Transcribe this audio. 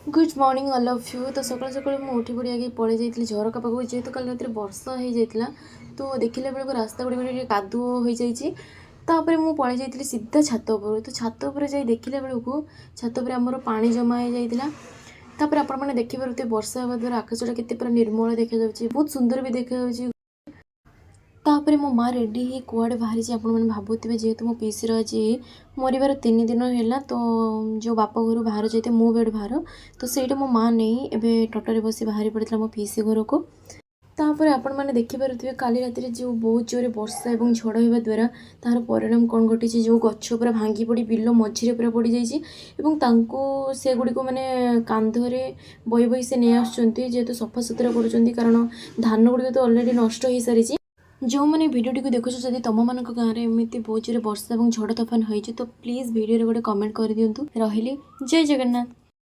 Good morning all of you. तो सकाल सकाल मुझे उठी पड़ी आगे पलि जाइए झरका पाखक, जेहेतु कल रात वर्षा हो जाता तो देखला बेलू रास्ता गुड़ी कादुओ हो जाइए। तापर मुझे पलि जाइए सीधा छात उपर। तो छात उपर जाई देखला बेलू छात उपर आमर पानी जमा हो जाता। तापर आपण मैंने देखिपे वर्षा हवा द्वारा आकाशटा केते पूरा निर्मल देखा, बहुत सुंदर भी देखा। तापर मो माँ रेडी ही कुआड़े बाहरी आप भावुवे, जेहेतु मो पीसीर आज मरबार 3 दिन है। तो जो बाप घर बाहर जाते मो बेड बाहर, तो सहीटा मो माँ नहीं एवं टोटोरे बसी बाहरी पड़ा मो पीसी घर को। तापर आपण मैंने देखिपे काली राति जो बहुत जोरे वर्षा और झड़ होगा द्वारा तार परिणाम कौन घटी, जो गछ पूरा भांगी पड़ी बिल मझीरे पूरा पड़ जाइए। से गुड़ी को मैंने कांधरे बही बही से नहीं आसुँच, जेहेतु सफा सुतरा कर, कारण धान गुड़िक तो अलरेडी नष्ट हो सारी। जो मैंने भिडियो देखुच जदि तुम मान गाँव में एमती बहुत जोर वर्षा और झड़ तोफान होती तो प्लीज भिडियो गोटे कमेंट कर दिंतु। रही जय जगन्नाथ।